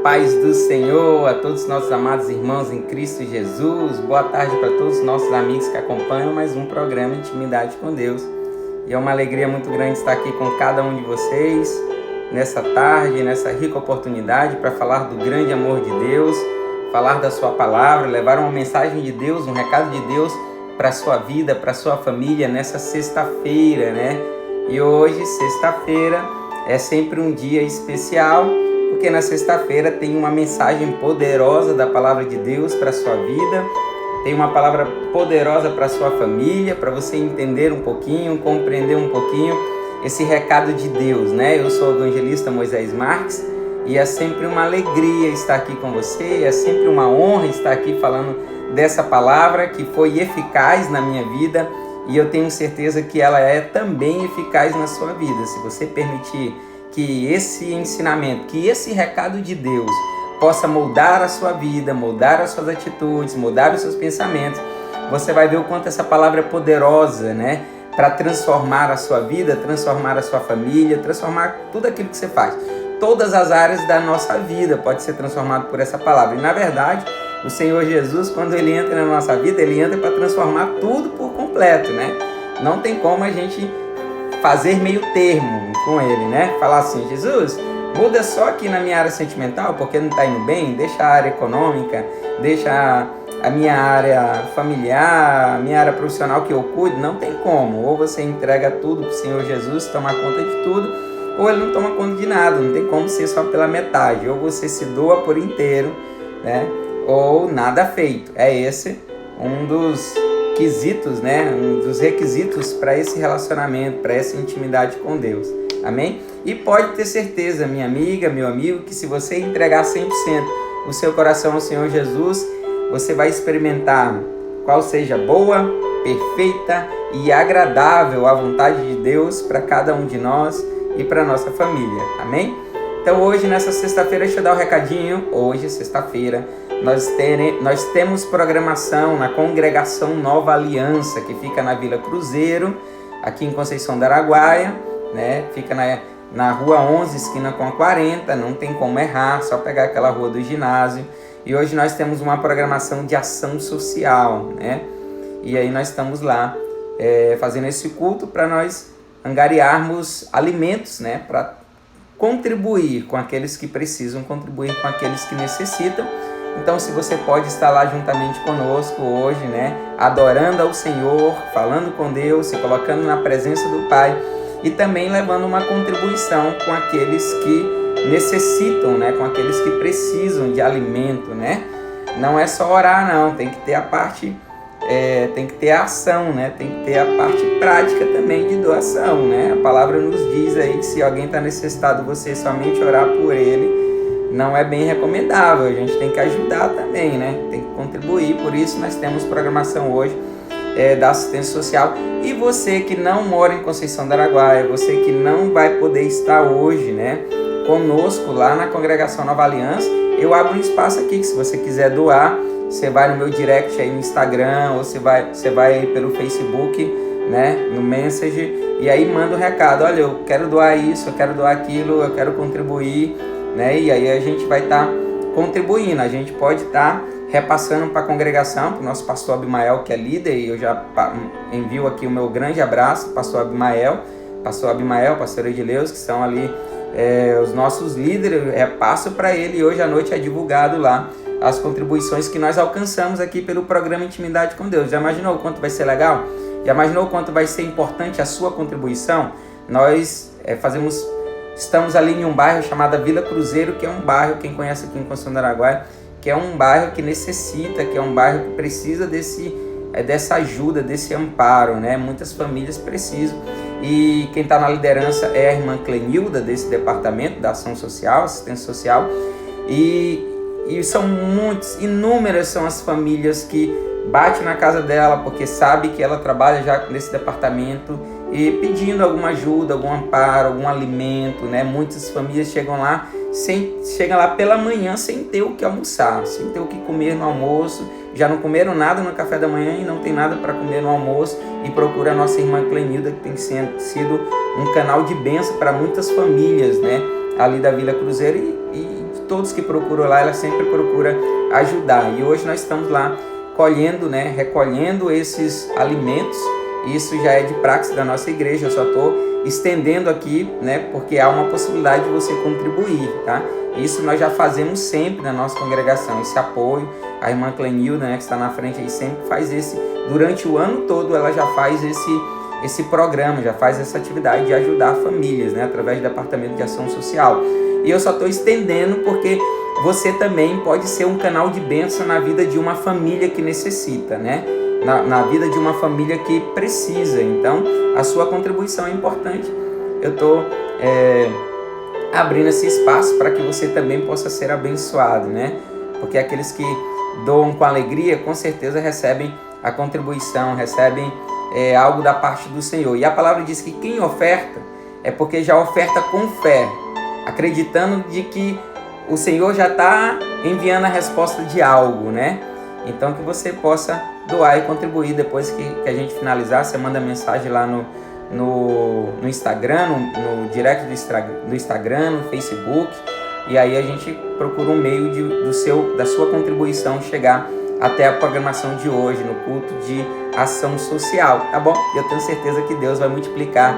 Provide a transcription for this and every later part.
paz do Senhor a todos os nossos amados irmãos em Cristo Jesus. Boa tarde para todos os nossos amigos que acompanham mais um programa Intimidade com Deus. E é uma alegria muito grande estar aqui com cada um de vocês nessa tarde, nessa rica oportunidade para falar do grande amor de Deus, falar da sua palavra, levar uma mensagem de Deus, um recado de Deus para a sua vida, para a sua família nessa sexta-feira, né? E hoje, sexta-feira, é sempre um dia especial, porque na sexta-feira tem uma mensagem poderosa da palavra de Deus para a sua vida, tem uma palavra poderosa para a sua família, para você entender um pouquinho, compreender um pouquinho esse recado de Deus, né? Eu sou o evangelista Moisés Marques e é sempre uma alegria estar aqui com você, é sempre uma honra estar aqui falando dessa palavra que foi eficaz na minha vida e eu tenho certeza que ela é também eficaz na sua vida. Se você permitir que esse ensinamento, que esse recado de Deus possa moldar a sua vida, moldar as suas atitudes, moldar os seus pensamentos, você vai ver o quanto essa palavra é poderosa, né? Para transformar a sua vida, transformar a sua família, transformar tudo aquilo que você faz. Todas as áreas da nossa vida pode ser transformado por essa palavra. E na verdade, o Senhor Jesus, quando Ele entra na nossa vida, Ele entra para transformar tudo por completo, né? Não tem como a gente fazer meio termo com Ele, né? Falar assim, Jesus, muda só aqui na minha área sentimental, porque não está indo bem, deixa a área econômica, deixa a minha área familiar, a minha área profissional que eu cuido. Não tem como. Ou você entrega tudo para o Senhor Jesus, tomar conta de tudo, ou Ele não toma conta de nada. Não tem como ser só pela metade. Ou você se doa por inteiro, né? Ou nada feito. É esse um dos quesitos, né? Um dos requisitos para esse relacionamento, para essa intimidade com Deus. Amém? E pode ter certeza, minha amiga, meu amigo, que se você entregar 100% o seu coração ao Senhor Jesus, você vai experimentar qual seja boa, perfeita e agradável a vontade de Deus para cada um de nós e para nossa família. Amém? Então hoje, nessa sexta-feira, deixa eu dar um recadinho. Hoje, sexta-feira, nós temos programação na Congregação Nova Aliança, que fica na Vila Cruzeiro, aqui em Conceição do Araguaia, né? Fica na Rua 11, esquina com a 40, não tem como errar, só pegar aquela rua do ginásio. E hoje nós temos uma programação de ação social, né? E aí nós estamos lá fazendo esse culto para nós angariarmos alimentos, né? Para contribuir com aqueles que precisam, contribuir com aqueles que necessitam. Então, se você pode estar lá juntamente conosco hoje, né? Adorando ao Senhor, falando com Deus, se colocando na presença do Pai e também levando uma contribuição com aqueles que necessitam, né? Com aqueles que precisam de alimento, né? Não é só orar, não. Tem que ter a parte, tem que ter a ação, né? Tem que ter a parte prática também de doação, né? A palavra nos diz aí que se alguém está necessitado, você somente orar por ele, não é bem recomendável. A gente tem que ajudar também, né? Tem que contribuir. Por isso nós temos programação hoje da assistência social. E você que não mora em Conceição do Araguaia, você que não vai poder estar hoje, né, conosco lá na Congregação Nova Aliança, eu abro um espaço aqui que se você quiser doar, você vai no meu direct aí no Instagram, ou você vai aí pelo Facebook, né, no Messenger, e aí manda um recado. Olha, eu quero doar isso, eu quero doar aquilo, eu quero contribuir, né? E aí a gente vai estar contribuindo, a gente pode estar repassando para a congregação, para o nosso pastor Abimael, que é líder, e eu já envio aqui o meu grande abraço, pastor Abimael, pastor Edileus, que são ali os nossos líderes. Eu repasso para ele e hoje à noite é divulgado lá as contribuições que nós alcançamos aqui pelo programa Intimidade com Deus. Já imaginou o quanto vai ser legal? Já imaginou o quanto vai ser importante a sua contribuição? Nós estamos ali em um bairro chamado Vila Cruzeiro, que é um bairro, quem conhece aqui em Conceição do Araguaia, que é um bairro que necessita, que é um bairro que precisa dessa ajuda, desse amparo, né? Muitas famílias precisam. E quem está na liderança é a irmã Clenilda, desse departamento da ação social, assistência social. E são inúmeras são as famílias que batem na casa dela, porque sabe que ela trabalha já nesse departamento, e pedindo alguma ajuda, algum amparo, algum alimento, né? Muitas famílias chegam lá pela manhã sem ter o que almoçar, sem ter o que comer no almoço, já não comeram nada no café da manhã e não tem nada para comer no almoço, e procura a nossa irmã Clenilda, que tem sido um canal de bênção para muitas famílias, né? Ali da Vila Cruzeiro e de todos que procuram lá, ela sempre procura ajudar. E hoje nós estamos lá colhendo, né, recolhendo esses alimentos. Isso já é de praxe da nossa igreja, eu só estou estendendo aqui, né, porque há uma possibilidade de você contribuir, tá? Isso nós já fazemos sempre na nossa congregação, esse apoio. A irmã Clenilda, né, que está na frente aí, sempre faz esse, durante o ano todo ela já faz esse programa, já faz essa atividade de ajudar famílias, né, através do Departamento de Ação Social. E eu só estou estendendo porque você também pode ser um canal de bênção na vida de uma família que necessita, né? Na vida de uma família que precisa. Então, a sua contribuição é importante. Eu estou abrindo esse espaço para que você também possa ser abençoado, né? Porque aqueles que doam com alegria, com certeza recebem a contribuição, recebem algo da parte do Senhor. E a palavra diz que quem oferta é porque já oferta com fé, acreditando de que o Senhor já está enviando a resposta de algo, né? Então que você possa doar e contribuir. Depois que a gente finalizar, você manda mensagem lá no Instagram, no direct do Instagram, no Facebook, e aí a gente procura um meio da sua contribuição chegar até a programação de hoje, no culto de ação social, tá bom? Eu tenho certeza que Deus vai multiplicar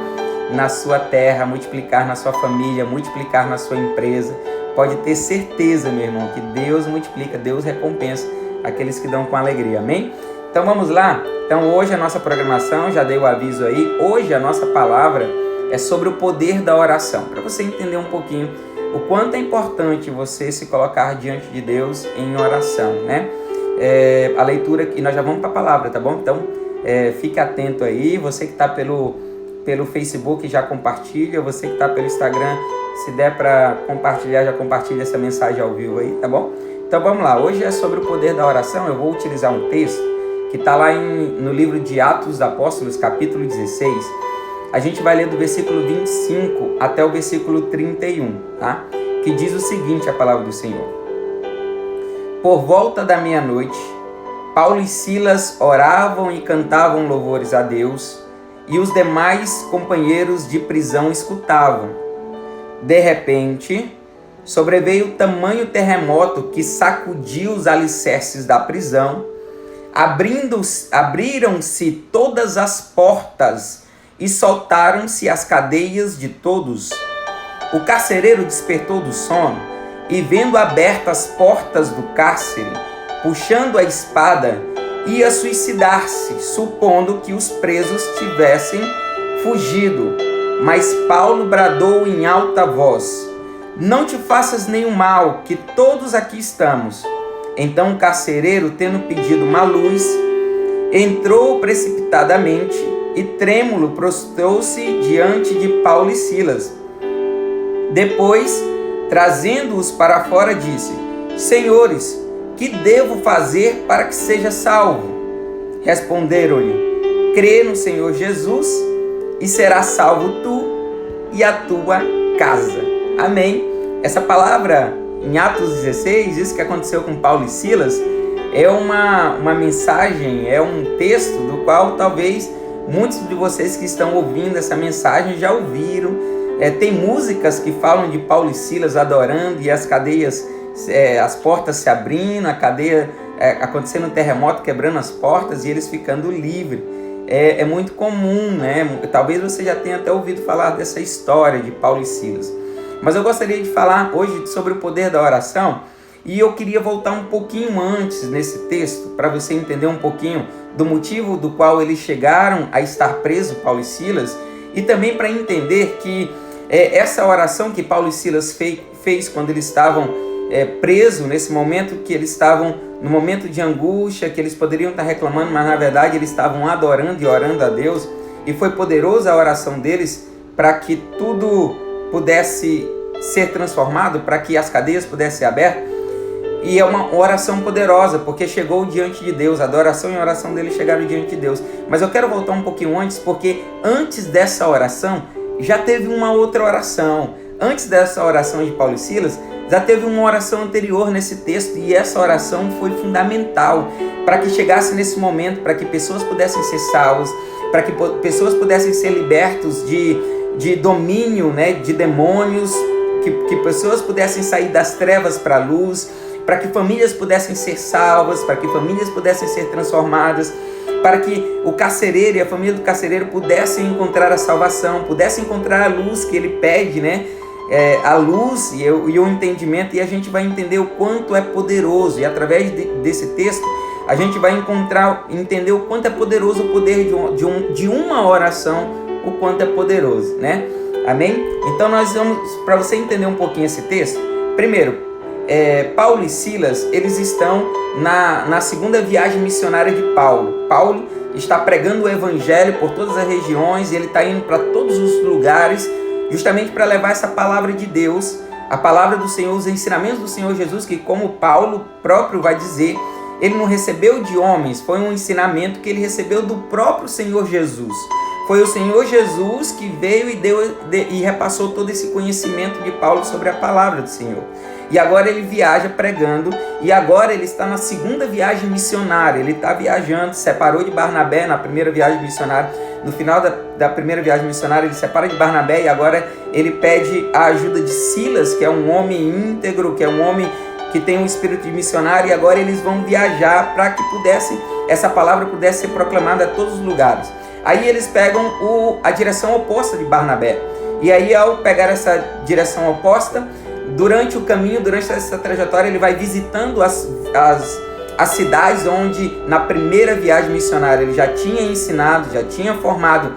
na sua terra, multiplicar na sua família, multiplicar na sua empresa. Pode ter certeza, meu irmão, que Deus multiplica, Deus recompensa aqueles que dão com alegria, amém? Então vamos lá? Então hoje a nossa programação, já dei o aviso aí, hoje a nossa palavra é sobre o poder da oração, para você entender um pouquinho o quanto é importante você se colocar diante de Deus em oração, né? A leitura, e nós já vamos para a palavra, tá bom? Então fique atento aí, você que está pelo Facebook já compartilha, você que está pelo Instagram, se der para compartilhar, já compartilha essa mensagem ao vivo aí, tá bom? Então vamos lá, hoje é sobre o poder da oração. Eu vou utilizar um texto que está lá no livro de Atos dos Apóstolos, capítulo 16. A gente vai ler do versículo 25 até o versículo 31, tá? Que diz o seguinte, a palavra do Senhor. Por volta da meia-noite, Paulo e Silas oravam e cantavam louvores a Deus, e os demais companheiros de prisão escutavam. De repente, sobreveio tamanho terremoto que sacudiu os alicerces da prisão, abriram-se todas as portas e soltaram-se as cadeias de todos. O carcereiro despertou do sono e, vendo abertas as portas do cárcere, puxando a espada, ia suicidar-se, supondo que os presos tivessem fugido. Mas Paulo bradou em alta voz: não te faças nenhum mal, que todos aqui estamos. Então o carcereiro, tendo pedido uma luz, entrou precipitadamente e, trêmulo, prostrou-se diante de Paulo e Silas. Depois, trazendo-os para fora, disse: Senhores, que devo fazer para que seja salvo? Responderam-lhe: crê no Senhor Jesus e serás salvo tu e a tua casa. Amém. Essa palavra em Atos 16, isso que aconteceu com Paulo e Silas, é uma mensagem, é um texto do qual talvez muitos de vocês que estão ouvindo essa mensagem já ouviram. Tem músicas que falam de Paulo e Silas adorando e as cadeias, as portas se abrindo, a cadeia acontecendo um terremoto, quebrando as portas e eles ficando livres. É muito comum, né? Talvez você já tenha até ouvido falar dessa história de Paulo e Silas. Mas eu gostaria de falar hoje sobre o poder da oração, e eu queria voltar um pouquinho antes nesse texto, para você entender um pouquinho do motivo do qual eles chegaram a estar presos, Paulo e Silas, e também para entender que essa oração que Paulo e Silas fez quando eles estavam presos, nesse momento que eles estavam no momento de angústia, que eles poderiam estar reclamando, mas na verdade eles estavam adorando e orando a Deus, e foi poderosa a oração deles para que tudo pudesse ser transformado, para que as cadeias pudessem ser abertas. E é uma oração poderosa, porque chegou diante de Deus, a adoração e a oração deles chegaram diante de Deus. Mas eu quero voltar um pouquinho antes, porque antes dessa oração, já teve uma outra oração. Antes dessa oração de Paulo e Silas, já teve uma oração anterior nesse texto, e essa oração foi fundamental para que chegasse nesse momento, para que pessoas pudessem ser salvas, para que pessoas pudessem ser libertos de domínio, né, de demônios que pessoas pudessem sair das trevas para a luz, para que famílias pudessem ser salvas, para que famílias pudessem ser transformadas, para que o carcereiro e a família do carcereiro pudessem encontrar a salvação, pudessem encontrar a luz que ele pede, né? A luz e o entendimento, e a gente vai entender o quanto é poderoso, e através desse texto a gente vai entender o quanto é poderoso o poder de uma oração, o quanto é poderoso, né? Amém? Então nós vamos, para você entender um pouquinho esse texto, primeiro, Paulo e Silas, eles estão na segunda viagem missionária de Paulo. Paulo está pregando o evangelho por todas as regiões, e ele está indo para todos os lugares, justamente para levar essa palavra de Deus, a palavra do Senhor, os ensinamentos do Senhor Jesus, que, como Paulo próprio vai dizer, ele não recebeu de homens, foi um ensinamento que ele recebeu do próprio Senhor Jesus. Foi o Senhor Jesus que veio e repassou todo esse conhecimento de Paulo sobre a palavra do Senhor. E agora ele viaja pregando, e agora ele está na segunda viagem missionária. Ele está viajando, separou de Barnabé na primeira viagem missionária. No final da primeira viagem missionária, ele separa de Barnabé, e agora ele pede a ajuda de Silas, que é um homem íntegro, que é um homem que tem um espírito de missionário, e agora eles vão viajar para que essa palavra pudesse ser proclamada a todos os lugares. Aí eles pegam a direção oposta de Barnabé. E aí, ao pegar essa direção oposta, durante o caminho, durante essa trajetória, ele vai visitando as cidades onde, na primeira viagem missionária, ele já tinha ensinado, já tinha formado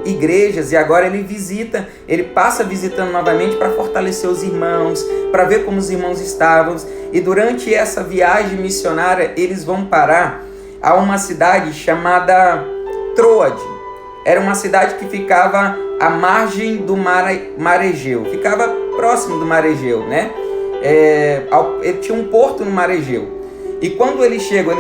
igrejas, e agora ele passa visitando novamente para fortalecer os irmãos, para ver como os irmãos estavam. E durante essa viagem missionária, eles vão parar a uma cidade chamada Troade. Era uma cidade que ficava à margem do mar Egeu, ficava próximo do mar Egeu, né? Ele tinha um porto no mar Egeu. E quando eles chegam,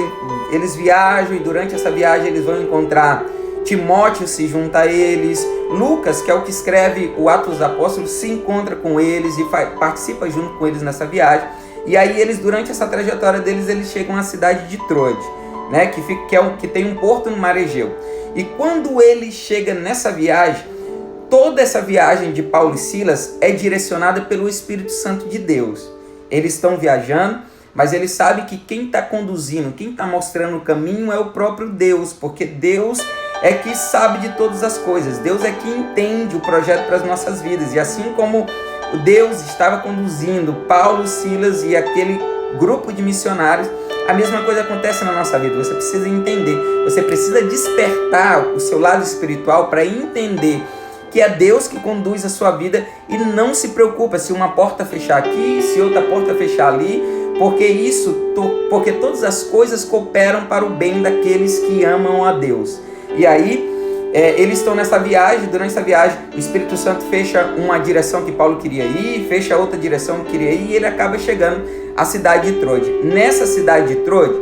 eles viajam, e durante essa viagem eles vão encontrar Timóteo, se junta a eles, Lucas, que é o que escreve o Atos dos Apóstolos, se encontra com eles e participa junto com eles nessa viagem. E aí eles, durante essa trajetória deles, eles chegam à cidade de Troade, né, que tem um porto no mar Egeu. E quando ele chega nessa viagem, toda essa viagem de Paulo e Silas é direcionada pelo Espírito Santo de Deus. Eles estão viajando, mas eles sabem que quem está conduzindo, quem está mostrando o caminho é o próprio Deus, porque Deus é que sabe de todas as coisas. Deus é que entende o projeto para as nossas vidas. E assim como Deus estava conduzindo Paulo, Silas e aquele grupo de missionários, a mesma coisa acontece na nossa vida. Você precisa entender, você precisa despertar o seu lado espiritual para entender que é Deus que conduz a sua vida, e não se preocupa se uma porta fechar aqui, se outra porta fechar ali, porque todas as coisas cooperam para o bem daqueles que amam a Deus. E aí, eles estão nessa viagem. Durante essa viagem, o Espírito Santo fecha uma direção que Paulo queria ir, fecha outra direção que queria ir, e ele acaba chegando à cidade de Troade. Nessa cidade de Troade,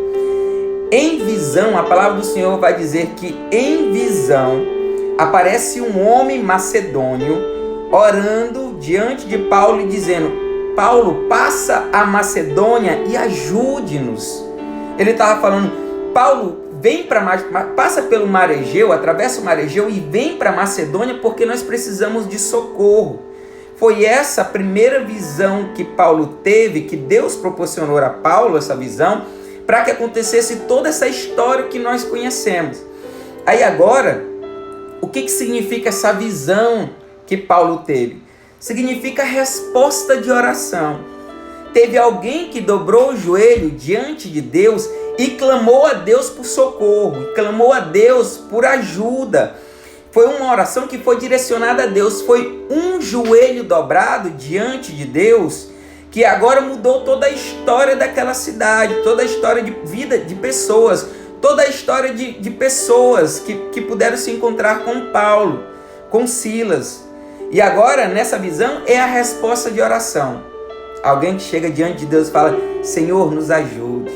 em visão, a palavra do Senhor vai dizer que em visão aparece um homem macedônio orando diante de Paulo e dizendo: Paulo, passa a Macedônia e ajude-nos. Ele estava falando: Paulo, passa pelo mar Egeu, atravessa o mar Egeu e vem para Macedônia, porque nós precisamos de socorro. Foi essa a primeira visão que Paulo teve, que Deus proporcionou a Paulo essa visão, para que acontecesse toda essa história que nós conhecemos. Aí agora, o que significa essa visão que Paulo teve? Significa resposta de oração. Teve alguém que dobrou o joelho diante de Deus e clamou a Deus por socorro, clamou a Deus por ajuda. Foi uma oração que foi direcionada a Deus, foi um joelho dobrado diante de Deus, que agora mudou toda a história daquela cidade, toda a história de vida de pessoas, toda a história de pessoas que puderam se encontrar com Paulo, com Silas. E agora, nessa visão, é a resposta de oração. Alguém que chega diante de Deus e fala: Senhor, nos ajude.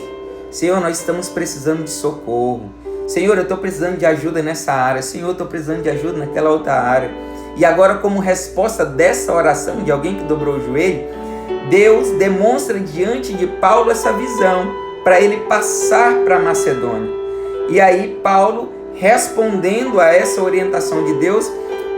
Senhor, nós estamos precisando de socorro. Senhor, eu estou precisando de ajuda nessa área. Senhor, eu estou precisando de ajuda naquela outra área. E agora, como resposta dessa oração de alguém que dobrou o joelho, Deus demonstra diante de Paulo essa visão para ele passar para a Macedônia. E aí Paulo, respondendo a essa orientação de Deus,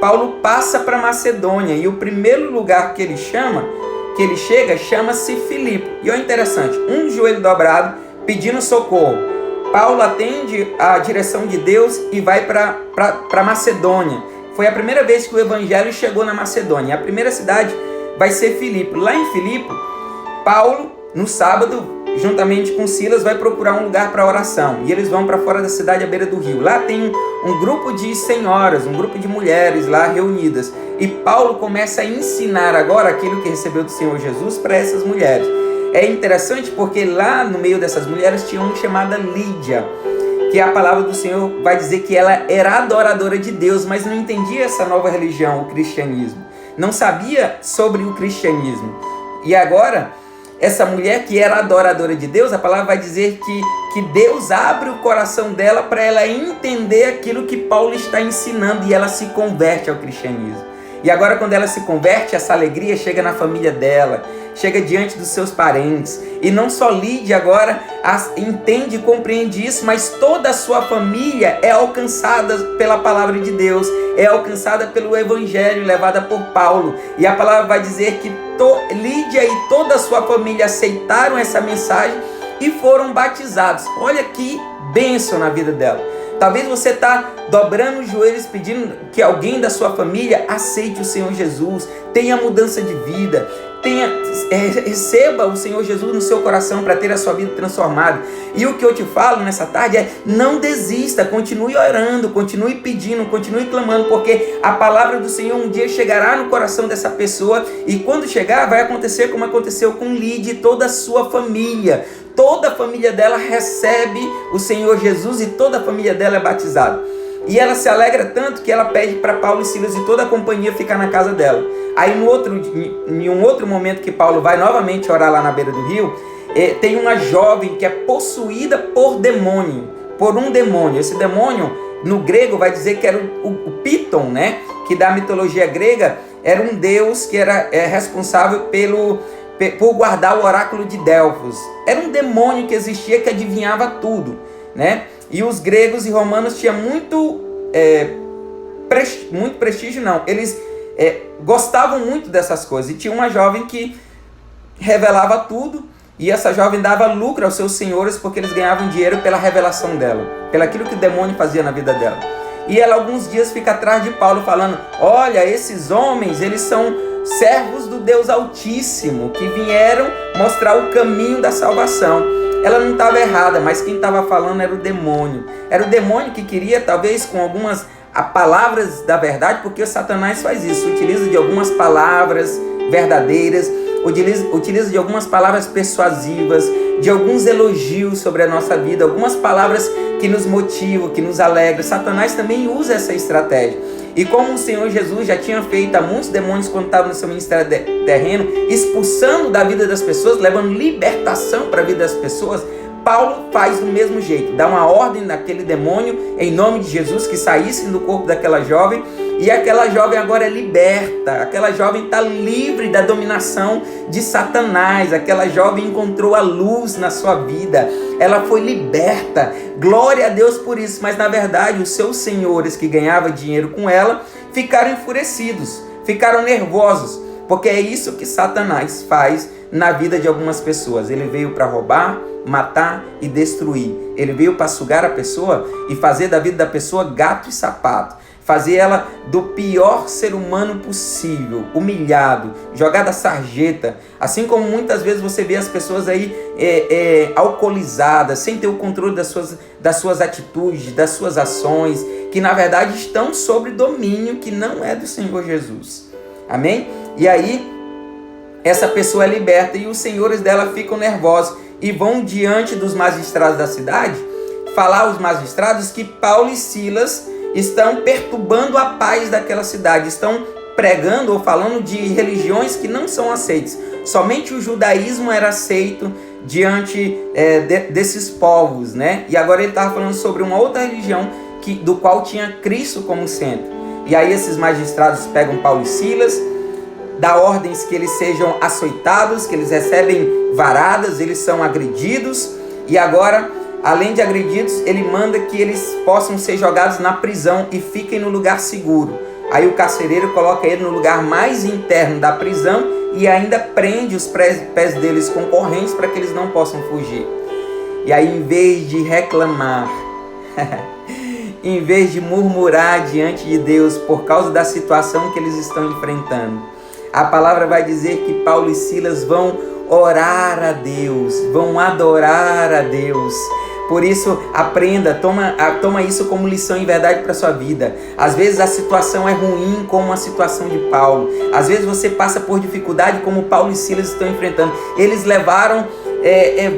Paulo passa para Macedônia e o primeiro lugar que ele chega, chama-se Filipe. E é interessante, um joelho dobrado pedindo socorro. Paulo atende a direção de Deus e vai para Macedônia. Foi a primeira vez que o evangelho chegou na Macedônia. A primeira cidade vai ser Filipe. Lá em Filipe, Paulo, no sábado, juntamente com Silas, vai procurar um lugar para oração. E eles vão para fora da cidade, à beira do rio. Lá tem um grupo de senhoras, um grupo de mulheres lá reunidas. E Paulo começa a ensinar agora aquilo que recebeu do Senhor Jesus para essas mulheres. É interessante porque lá no meio dessas mulheres tinha uma chamada Lídia, que a palavra do Senhor vai dizer que ela era adoradora de Deus, mas não entendia essa nova religião, o cristianismo. Não sabia sobre o cristianismo. E agora, essa mulher que era adoradora de Deus, a palavra vai dizer que Deus abre o coração dela para ela entender aquilo que Paulo está ensinando e ela se converte ao cristianismo. E agora, quando ela se converte, essa alegria chega na família dela, chega diante dos seus parentes. E não só Lídia agora entende e compreende isso, mas toda a sua família é alcançada pela palavra de Deus, é alcançada pelo evangelho levada por Paulo. E a palavra vai dizer que Lídia e toda a sua família aceitaram essa mensagem e foram batizados. Olha que bênção na vida dela. Talvez você está dobrando os joelhos pedindo que alguém da sua família aceite o Senhor Jesus, tenha mudança de vida, receba o Senhor Jesus no seu coração para ter a sua vida transformada. E o que eu te falo nessa tarde é: não desista, continue orando, continue pedindo, continue clamando, porque a palavra do Senhor um dia chegará no coração dessa pessoa, e quando chegar vai acontecer como aconteceu com Lídia e toda a sua família. Toda a família dela recebe o Senhor Jesus e toda a família dela é batizada. E ela se alegra tanto que ela pede para Paulo e Silas e toda a companhia ficar na casa dela. Aí em um outro momento que Paulo vai novamente orar lá na beira do rio, tem uma jovem que é possuída por um demônio. Esse demônio, no grego, vai dizer que era o Piton, né? Que da mitologia grega era um deus que era responsável por guardar o oráculo de Delfos. Era um demônio que existia, que adivinhava tudo, né? E os gregos e romanos tinham muito prestígio, não. Eles gostavam muito dessas coisas. E tinha uma jovem que revelava tudo, e essa jovem dava lucro aos seus senhores porque eles ganhavam dinheiro pela revelação dela, pelaquilo que o demônio fazia na vida dela. E ela alguns dias fica atrás de Paulo falando: olha, esses homens, eles são servos do Deus Altíssimo, que vieram mostrar o caminho da salvação. Ela não estava errada, mas quem estava falando era o demônio. Era o demônio que queria, talvez com algumas palavras da verdade, porque o Satanás faz isso, utiliza de algumas palavras verdadeiras, utiliza de algumas palavras persuasivas, de alguns elogios sobre a nossa vida, algumas palavras que nos motivam, que nos alegram. Satanás também usa essa estratégia. E como o Senhor Jesus já tinha feito a muitos demônios quando estava no seu ministério terreno, expulsando da vida das pessoas, levando libertação para a vida das pessoas, Paulo faz do mesmo jeito, dá uma ordem naquele demônio, em nome de Jesus, que saísse do corpo daquela jovem, e aquela jovem agora é liberta, aquela jovem está livre da dominação de Satanás, aquela jovem encontrou a luz na sua vida, ela foi liberta, glória a Deus por isso. Mas na verdade os seus senhores que ganhavam dinheiro com ela ficaram enfurecidos, ficaram nervosos, porque é isso que Satanás faz na vida de algumas pessoas. Ele veio para roubar, matar e destruir. Ele veio para sugar a pessoa e fazer da vida da pessoa gato e sapato, fazer ela do pior ser humano possível, humilhado, jogada à sarjeta. Assim como muitas vezes você vê as pessoas aí alcoolizadas, sem ter o controle das suas atitudes, das suas ações, que na verdade estão sob domínio que não é do Senhor Jesus. Amém? E aí essa pessoa é liberta e os senhores dela ficam nervosos e vão diante dos magistrados da cidade falar aos magistrados que Paulo e Silas estão perturbando a paz daquela cidade, estão pregando ou falando de religiões que não são aceitas. Somente o judaísmo era aceito diante desses povos, né? E agora ele estava falando sobre uma outra religião do qual tinha Cristo como centro. E aí esses magistrados pegam Paulo e Silas, dá ordens que eles sejam açoitados, que eles recebem varadas, eles são agredidos, e agora, além de agredidos, ele manda que eles possam ser jogados na prisão e fiquem no lugar seguro. Aí o carcereiro coloca ele no lugar mais interno da prisão e ainda prende os pés deles com correntes para que eles não possam fugir. E aí, em vez de reclamar, em vez de murmurar diante de Deus por causa da situação que eles estão enfrentando, a palavra vai dizer que Paulo e Silas vão orar a Deus, vão adorar a Deus. Por isso, aprenda, toma isso como lição em verdade para a sua vida. Às vezes a situação é ruim como a situação de Paulo. Às vezes você passa por dificuldade como Paulo e Silas estão enfrentando. Eles levaram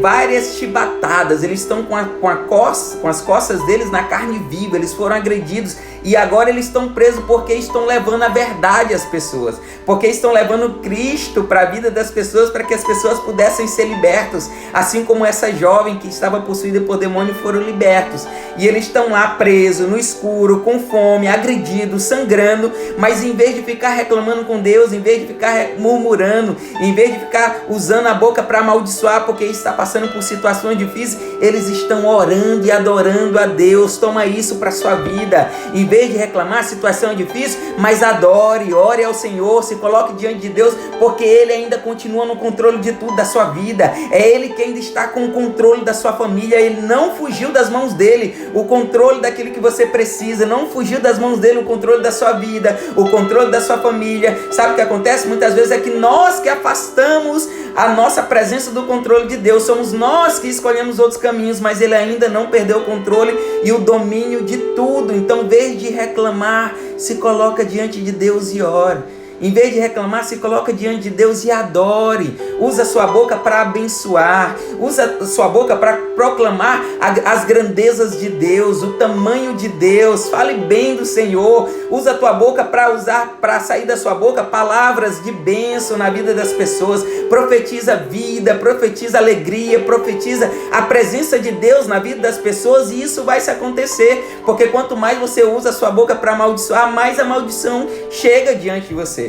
várias chibatadas, eles estão com as costas deles na carne viva, eles foram agredidos e agora eles estão presos porque estão levando a verdade às pessoas, porque estão levando Cristo para a vida das pessoas, para que as pessoas pudessem ser libertos, assim como essa jovem que estava possuída por demônio foram libertos. E eles estão lá presos, no escuro, com fome, agredidos, sangrando, mas em vez de ficar reclamando com Deus, em vez de ficar murmurando, em vez de ficar usando a boca para amaldiçoar porque está passando por situações difíceis, eles estão orando e adorando a Deus. Toma isso para a sua vida. Em vez de reclamar, a situação é difícil, mas ore ao Senhor, se coloque diante de Deus, porque Ele ainda continua no controle de tudo da sua vida. É Ele que ainda está com o controle da sua família. Ele não fugiu das mãos dele, o controle daquilo que você precisa, não fugiu das mãos dele, o controle da sua vida, o controle da sua família. Sabe o que acontece? Muitas vezes é que nós que afastamos a nossa presença do controle de Deus, somos nós que escolhemos outros caminhos, mas Ele ainda não perdeu o controle e o domínio de tudo. Então, em vez de reclamar, se coloca diante de Deus e ora. Em vez de reclamar, se coloca diante de Deus e adore. Usa sua boca para abençoar. Usa sua boca para proclamar as grandezas de Deus, o tamanho de Deus. Fale bem do Senhor. Usa a tua boca para sair da sua boca palavras de bênção na vida das pessoas. Profetiza vida, profetiza alegria, profetiza a presença de Deus na vida das pessoas, e isso vai se acontecer. Porque quanto mais você usa a sua boca para amaldiçoar, mais a maldição chega diante de você.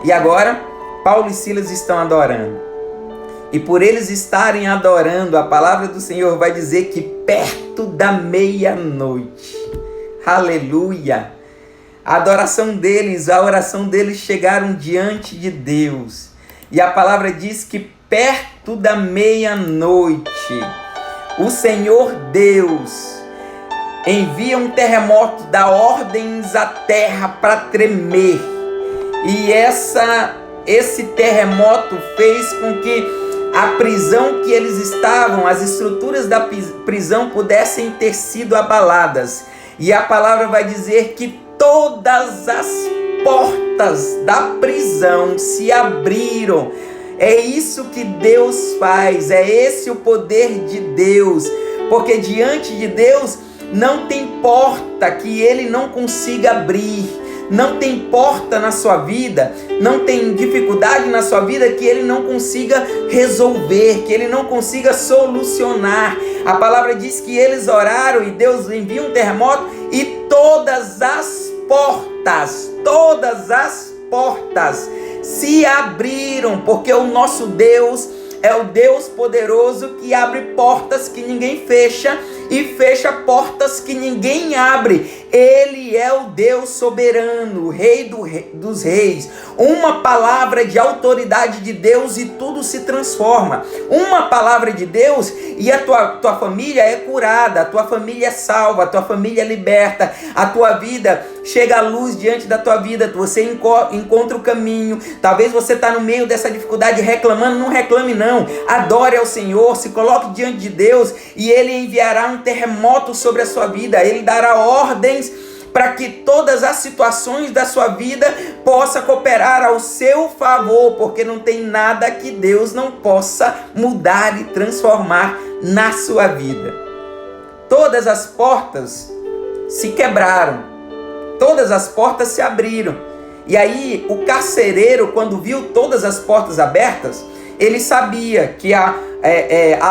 E agora, Paulo e Silas estão adorando. E por eles estarem adorando, a palavra do Senhor vai dizer que perto da meia-noite, aleluia, a adoração deles, a oração deles chegaram diante de Deus. E a palavra diz que perto da meia-noite, o Senhor Deus envia um terremoto, dá ordens à terra para tremer. E esse terremoto fez com que a prisão que eles estavam, as estruturas da prisão pudessem ter sido abaladas. E a palavra vai dizer que todas as portas da prisão se abriram. É isso que Deus faz, é esse o poder de Deus. Porque diante de Deus não tem porta que Ele não consiga abrir. Não tem porta na sua vida, não tem dificuldade na sua vida que Ele não consiga resolver, que Ele não consiga solucionar. A palavra diz que eles oraram e Deus envia um terremoto e todas as portas se abriram, porque o nosso Deus é o Deus poderoso que abre portas que ninguém fecha e fecha portas que ninguém abre. Ele é o Deus soberano, o Rei dos reis. Uma palavra de autoridade de Deus e tudo se transforma. Uma palavra de Deus e a tua família é curada, a tua família é salva, a tua família é liberta, a tua vida chega à luz diante da tua vida, você encontra o caminho. Talvez você está no meio dessa dificuldade reclamando, não reclame não. Adore ao Senhor, se coloque diante de Deus e Ele enviará um terremoto sobre a sua vida. Ele dará ordens para que todas as situações da sua vida possam cooperar ao seu favor, porque não tem nada que Deus não possa mudar e transformar na sua vida. Todas as portas se quebraram, todas as portas se abriram. E aí o carcereiro, quando viu todas as portas abertas, ele sabia que a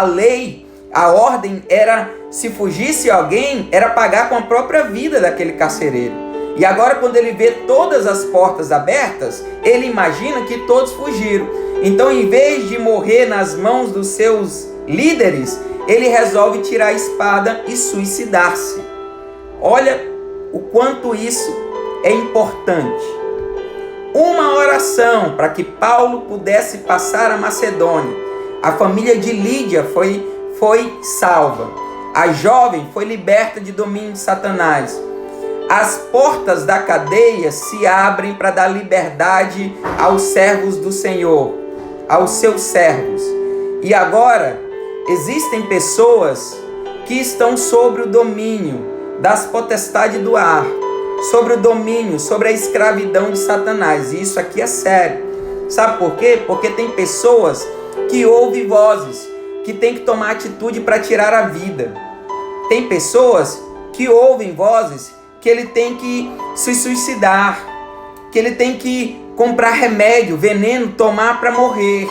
lei, a ordem era, se fugisse alguém, era pagar com a própria vida daquele carcereiro. E agora, quando ele vê todas as portas abertas, ele imagina que todos fugiram. Então, em vez de morrer nas mãos dos seus líderes, ele resolve tirar a espada e suicidar-se. Olha o quanto isso é importante. Uma oração para que Paulo pudesse passar a Macedônia. A família de Lídia foi salva. A jovem foi liberta de domínio de Satanás. As portas da cadeia se abrem para dar liberdade aos servos do Senhor, aos seus servos. E agora, existem pessoas que estão sobre o domínio das potestades do ar, sobre o domínio, sobre a escravidão de Satanás. E isso aqui é sério. Sabe por quê? Porque tem pessoas que ouvem vozes, que tem que tomar atitude para tirar a vida. Tem pessoas que ouvem vozes que ele tem que se suicidar, que ele tem que comprar remédio, veneno, tomar para morrer.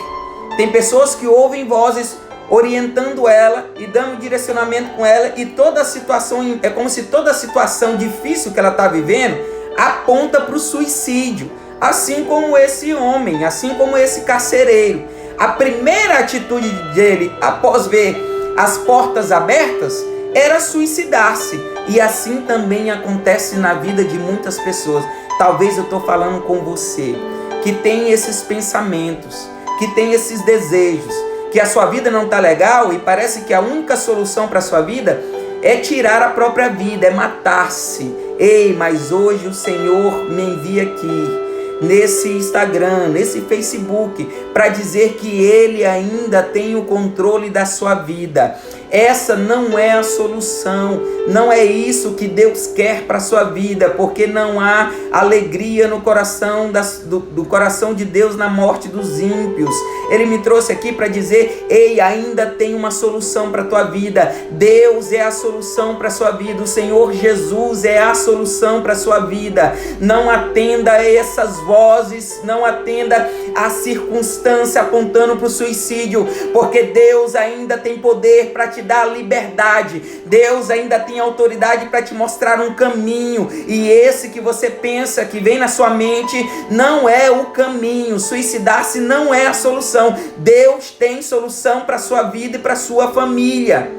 Tem pessoas que ouvem vozes orientando ela e dando direcionamento com ela, e toda a situação, é como se toda a situação difícil que ela está vivendo aponta para o suicídio, assim como esse homem, assim como esse carcereiro. A primeira atitude dele, após ver as portas abertas, era suicidar-se. E assim também acontece na vida de muitas pessoas. Talvez eu estou falando com você, que tem esses pensamentos, que tem esses desejos, que a sua vida não está legal e parece que a única solução para a sua vida é tirar a própria vida, é matar-se. Ei, mas hoje o Senhor me envia aqui, nesse Instagram, nesse Facebook, para dizer que Ele ainda tem o controle da sua vida. Essa não é a solução, não é isso que Deus quer para a sua vida, porque não há alegria no coração do coração de Deus na morte dos ímpios. Ele me trouxe aqui para dizer: ei, ainda tem uma solução para a tua vida. Deus é a solução para a sua vida, o Senhor Jesus é a solução para a sua vida. Não atenda a essas vozes, não atenda a circunstância apontando para o suicídio, porque Deus ainda tem poder para te dar liberdade. Deus ainda tem autoridade para te mostrar um caminho, e esse que você pensa, que vem na sua mente, não é o caminho. Suicidar-se não é a solução. Deus tem solução para a sua vida e para a sua família.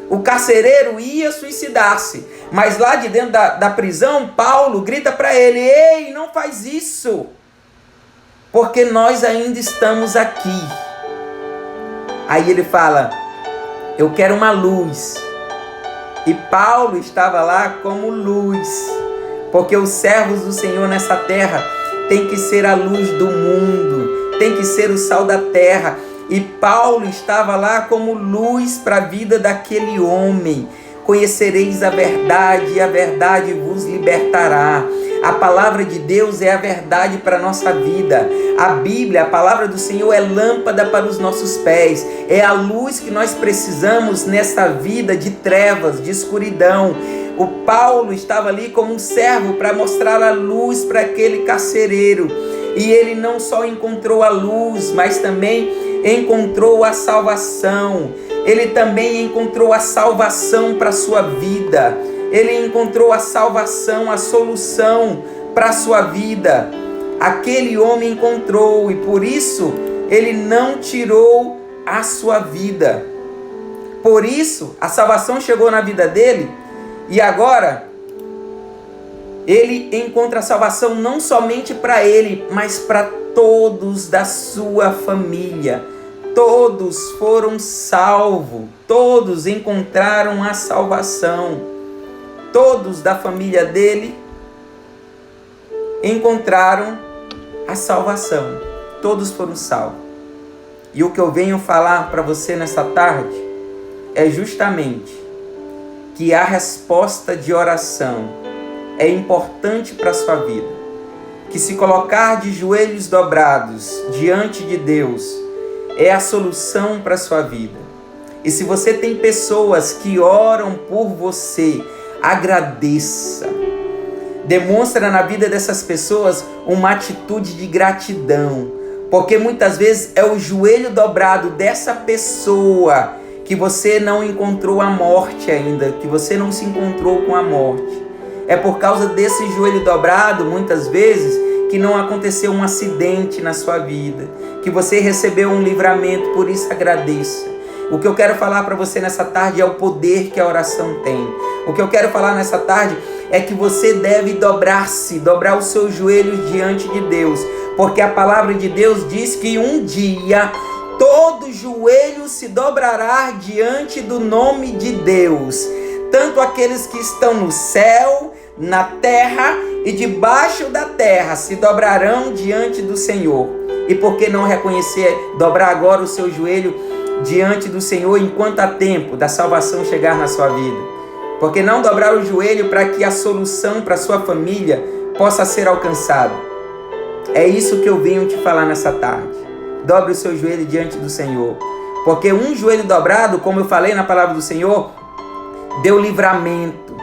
O carcereiro ia suicidar-se, mas lá de dentro da prisão, Paulo grita para ele: ei, não faz isso, porque nós ainda estamos aqui. Aí ele fala: eu quero uma luz. E Paulo estava lá como luz, porque os servos do Senhor nessa terra têm que ser a luz do mundo, tem que ser o sal da terra. E Paulo estava lá como luz para a vida daquele homem. Conhecereis a verdade e a verdade vos libertará. A palavra de Deus é a verdade para a nossa vida. A Bíblia, a palavra do Senhor, é lâmpada para os nossos pés. É a luz que nós precisamos nessa vida de trevas, de escuridão. O Paulo estava ali como um servo para mostrar a luz para aquele carcereiro. E ele não só encontrou a luz, mas também encontrou a salvação. Ele também encontrou a salvação para a sua vida. Ele encontrou a salvação, a solução para a sua vida. Aquele homem encontrou, e por isso ele não tirou a sua vida. Por isso a salvação chegou na vida dele, e agora ele encontra a salvação não somente para ele, mas para todos da sua família. Todos foram salvos, todos encontraram a salvação. Todos da família dele encontraram a salvação. Todos foram salvos. E o que eu venho falar para você nessa tarde é justamente que a resposta de oração é importante para a sua vida. Que se colocar de joelhos dobrados diante de Deus é a solução para a sua vida. E se você tem pessoas que oram por você, agradeça. Demonstra na vida dessas pessoas uma atitude de gratidão, porque muitas vezes é o joelho dobrado dessa pessoa que você não encontrou a morte ainda, que você não se encontrou com a morte. É por causa desse joelho dobrado, muitas vezes, que não aconteceu um acidente na sua vida, que você recebeu um livramento. Por isso agradeça. O que eu quero falar para você nessa tarde é o poder que a oração tem. O que eu quero falar nessa tarde é que você deve dobrar os seus joelhos diante de Deus, porque a palavra de Deus diz que um dia todo joelho se dobrará diante do nome de Deus, tanto aqueles que estão no céu, na terra e debaixo da terra se dobrarão diante do Senhor. E por que não reconhecer, dobrar agora o seu joelho diante do Senhor enquanto há tempo da salvação chegar na sua vida? Por que não dobrar o joelho para que a solução para a sua família possa ser alcançada? É isso que eu venho te falar nessa tarde. Dobre o seu joelho diante do Senhor, porque um joelho dobrado, como eu falei na palavra do Senhor, deu livramento,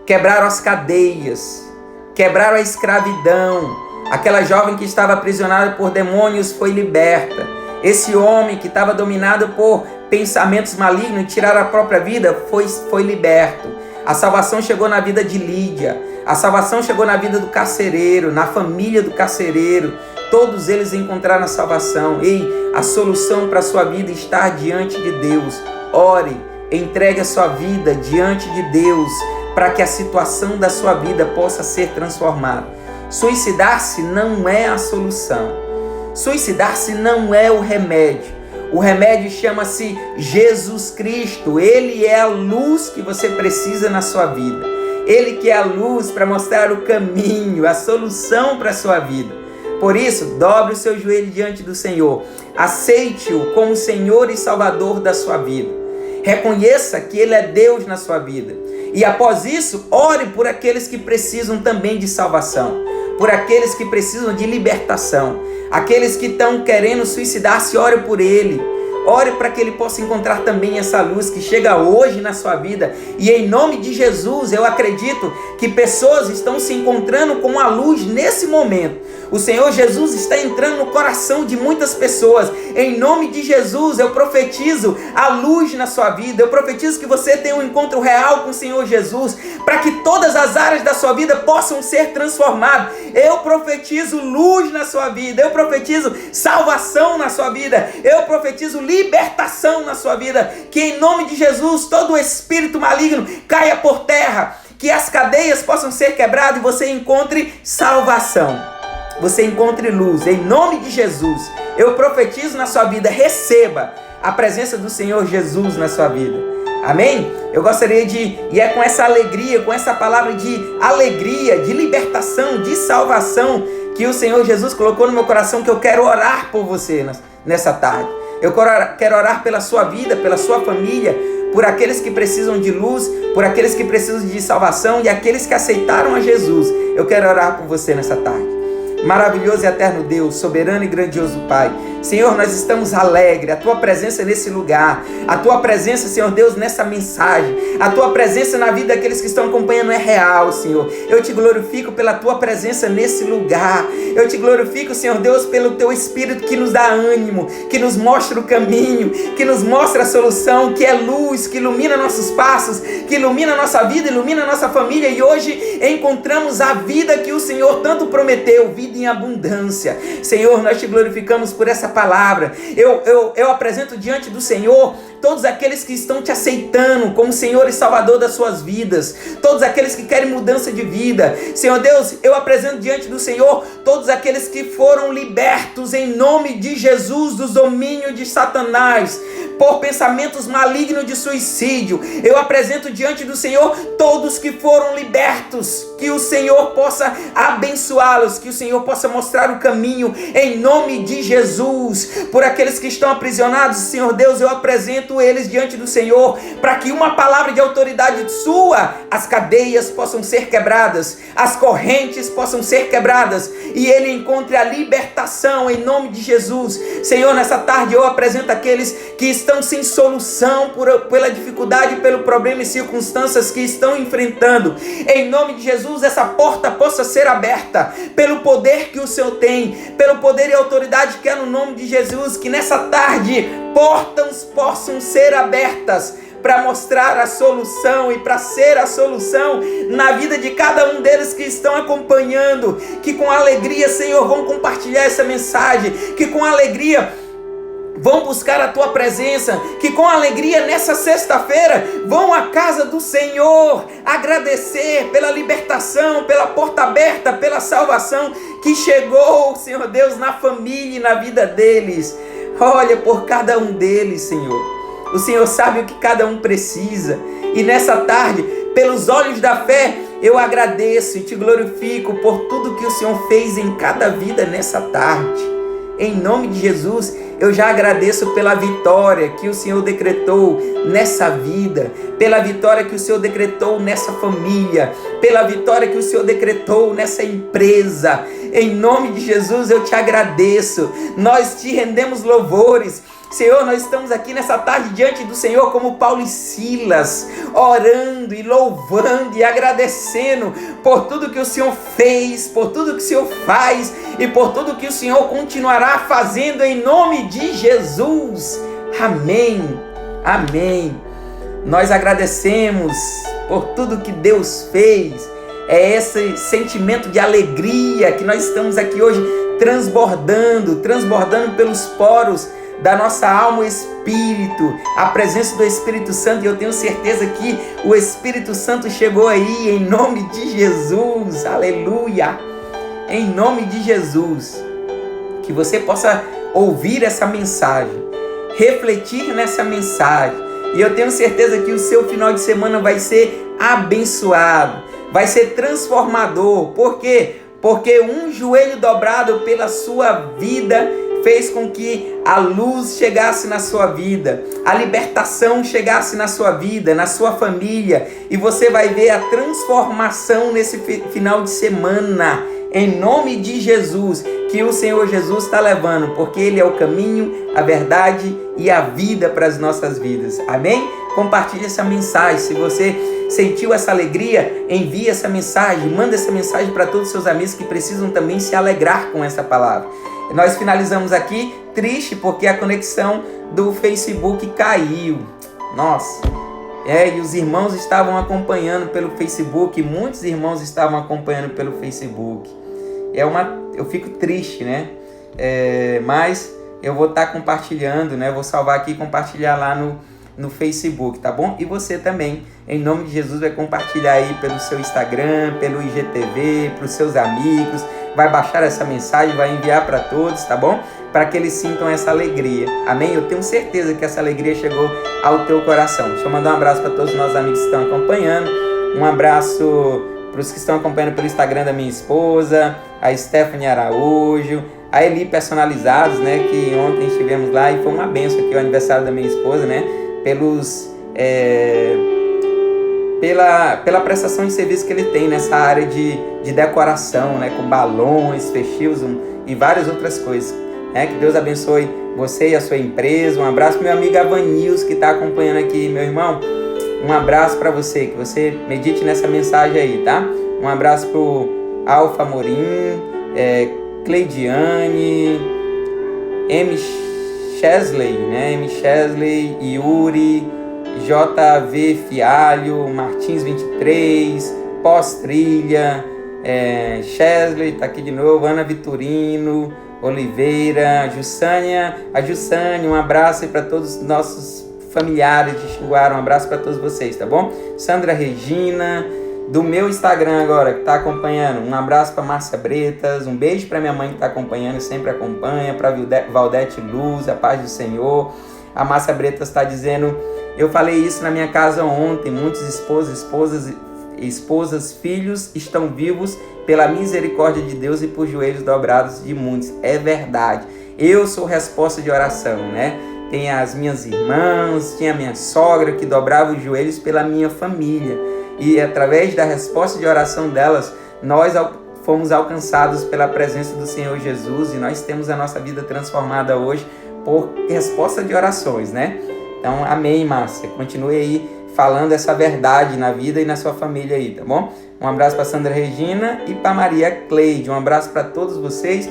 quebraram as cadeias, quebraram a escravidão. Aquela jovem que estava aprisionada por demônios foi liberta. Esse homem que estava dominado por pensamentos malignos e tiraram a própria vida foi liberto. A salvação chegou na vida de Lídia, a salvação chegou na vida do carcereiro, na família do carcereiro. Todos eles encontraram a salvação. Ei, a solução para a sua vida está diante de Deus. Ore, entregue a sua vida diante de Deus, para que a situação da sua vida possa ser transformada. Suicidar-se não é a solução. Suicidar-se não é o remédio. O remédio chama-se Jesus Cristo. Ele é a luz que você precisa na sua vida. Ele que é a luz para mostrar o caminho, a solução para a sua vida. Por isso, dobre o seu joelho diante do Senhor. Aceite-o como Senhor e Salvador da sua vida. Reconheça que Ele é Deus na sua vida. E após isso, ore por aqueles que precisam também de salvação. Por aqueles que precisam de libertação. Aqueles que estão querendo suicidar-se, ore por ele. Ore para que ele possa encontrar também essa luz que chega hoje na sua vida. E em nome de Jesus, eu acredito que pessoas estão se encontrando com a luz nesse momento. O Senhor Jesus está entrando no coração de muitas pessoas. Em nome de Jesus, eu profetizo a luz na sua vida. Eu profetizo que você tenha um encontro real com o Senhor Jesus, para que todas as áreas da sua vida possam ser transformadas. Eu profetizo luz na sua vida. Eu profetizo salvação na sua vida. Eu profetizo libertação na sua vida. Que em nome de Jesus, todo espírito maligno caia por terra. Que as cadeias possam ser quebradas e você encontre salvação. Você encontre luz, em nome de Jesus. Eu profetizo na sua vida, receba a presença do Senhor Jesus na sua vida. Amém? Eu gostaria e é com essa alegria, com essa palavra de alegria, de libertação, de salvação, que o Senhor Jesus colocou no meu coração, que eu quero orar por você nessa tarde. Eu quero orar pela sua vida, pela sua família, por aqueles que precisam de luz, por aqueles que precisam de salvação e aqueles que aceitaram a Jesus. Eu quero orar por você nessa tarde. Maravilhoso e eterno Deus, soberano e grandioso Pai, Senhor, nós estamos alegres, a Tua presença nesse lugar, a Tua presença, Senhor Deus, nessa mensagem, a Tua presença na vida daqueles que estão acompanhando é real, Senhor. Eu te glorifico pela Tua presença nesse lugar, eu te glorifico, Senhor Deus, pelo Teu Espírito que nos dá ânimo, que nos mostra o caminho, que nos mostra a solução, que é luz, que ilumina nossos passos, que ilumina a nossa vida, ilumina a nossa família, e hoje encontramos a vida que o Senhor tanto prometeu, vida em abundância. Senhor, nós te glorificamos por essa palavra. Eu apresento diante do Senhor todos aqueles que estão te aceitando como Senhor e Salvador das suas vidas, todos aqueles que querem mudança de vida. Senhor Deus, eu apresento diante do Senhor todos aqueles que foram libertos em nome de Jesus dos domínios de Satanás, por pensamentos malignos de suicídio. Eu apresento diante do Senhor todos que foram libertos, que o Senhor possa abençoá-los, que o Senhor possa mostrar o caminho em nome de Jesus. Por aqueles que estão aprisionados, Senhor Deus, eu apresento eles diante do Senhor, para que uma palavra de autoridade sua, as cadeias possam ser quebradas, as correntes possam ser quebradas, e ele encontre a libertação em nome de Jesus. Senhor, nessa tarde eu apresento aqueles que estão sem solução pela dificuldade, pelo problema e circunstâncias que estão enfrentando. Em nome de Jesus, essa porta possa ser aberta pelo poder que o Senhor tem, pelo poder e autoridade que é no nome de Jesus. Que nessa tarde portas possam ser abertas para mostrar a solução e para ser a solução na vida de cada um deles que estão acompanhando, que com alegria, Senhor, vão compartilhar essa mensagem, que com alegria vão buscar a tua presença, que com alegria nessa sexta-feira vão à casa do Senhor agradecer pela libertação, pela porta aberta, pela salvação que chegou, Senhor Deus, na família e na vida deles. Olha por cada um deles, Senhor. O Senhor sabe o que cada um precisa. E nessa tarde, pelos olhos da fé, eu agradeço e te glorifico por tudo que o Senhor fez em cada vida nessa tarde. Em nome de Jesus, eu já agradeço pela vitória que o Senhor decretou nessa vida, pela vitória que o Senhor decretou nessa família, pela vitória que o Senhor decretou nessa empresa. Em nome de Jesus, eu te agradeço. Nós te rendemos louvores. Senhor, nós estamos aqui nessa tarde diante do Senhor como Paulo e Silas, orando e louvando e agradecendo por tudo que o Senhor fez, por tudo que o Senhor faz e por tudo que o Senhor continuará fazendo em nome de Jesus. Amém. Amém. Nós agradecemos por tudo que Deus fez. É esse sentimento de alegria que nós estamos aqui hoje transbordando pelos poros da nossa alma e espírito, a presença do Espírito Santo, e eu tenho certeza que o Espírito Santo chegou aí, em nome de Jesus, aleluia, em nome de Jesus, que você possa ouvir essa mensagem, refletir nessa mensagem, e eu tenho certeza que o seu final de semana vai ser abençoado, vai ser transformador. Por quê? Porque um joelho dobrado pela sua vida fez com que a luz chegasse na sua vida, a libertação chegasse na sua vida, na sua família, e você vai ver a transformação nesse final de semana, em nome de Jesus, que o Senhor Jesus está levando, porque Ele é o caminho, a verdade e a vida para as nossas vidas, amém? Compartilhe essa mensagem. Se você sentiu essa alegria, envie essa mensagem, manda essa mensagem para todos os seus amigos que precisam também se alegrar com essa palavra. Nós finalizamos aqui triste porque a conexão do Facebook caiu. Nossa. E os irmãos estavam acompanhando pelo Facebook, muitos irmãos estavam acompanhando pelo Facebook. Eu fico triste, né? Mas eu vou estar compartilhando, né? Vou salvar aqui e compartilhar lá no Facebook, tá bom? E você também, em nome de Jesus, vai compartilhar aí pelo seu Instagram, pelo IGTV, para os seus amigos, vai baixar essa mensagem, vai enviar para todos, tá bom? Para que eles sintam essa alegria, amém? Eu tenho certeza que essa alegria chegou ao teu coração. Deixa eu mandar um abraço para todos os nossos amigos que estão acompanhando, um abraço para os que estão acompanhando pelo Instagram da minha esposa, a Stephanie Araújo, a Eli Personalizados, né, que ontem estivemos lá e foi uma benção aqui o aniversário da minha esposa, né, pela prestação de serviço que ele tem nessa área de decoração, né, com balões, fecheiros e várias outras coisas, né, que Deus abençoe você e a sua empresa. Um abraço pro meu amigo Avanils que está acompanhando aqui, meu irmão, um abraço para você, que você medite nessa mensagem aí, tá? Um abraço pro Alfa Morim, Cleidiane, M. Chesley, né? M. Chesley, Yuri, JV Fialho, Martins 23, Pós-Trilha, Chesley, tá aqui de novo, Ana Vitorino, Oliveira, a Jussânia, um abraço aí para todos os nossos familiares de Xinguara, um abraço para todos vocês, tá bom? Sandra Regina, do meu Instagram agora, que tá acompanhando, um abraço para Márcia Bretas, um beijo para minha mãe que tá acompanhando, sempre acompanha, para Valdete Luz, a paz do Senhor. A Márcia Bretas está dizendo, eu falei isso na minha casa ontem, muitos esposas, filhos estão vivos pela misericórdia de Deus e por joelhos dobrados de muitos. É verdade, eu sou resposta de oração, né? Tem as minhas irmãs, tinha a minha sogra que dobrava os joelhos pela minha família. E através da resposta de oração delas, nós fomos alcançados pela presença do Senhor Jesus e nós temos a nossa vida transformada hoje por resposta de orações, né? Então, amém, Márcia. Continue aí falando essa verdade na vida e na sua família aí, tá bom? Um abraço para Sandra Regina e para Maria Cleide. Um abraço para todos vocês.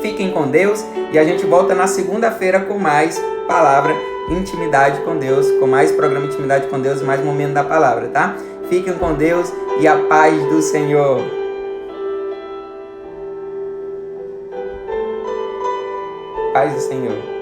Fiquem com Deus e a gente volta na segunda-feira com mais palavra Intimidade com Deus, com mais programa Intimidade com Deus, mais momento da palavra, tá? Fiquem com Deus e a paz do Senhor. Paz do Senhor.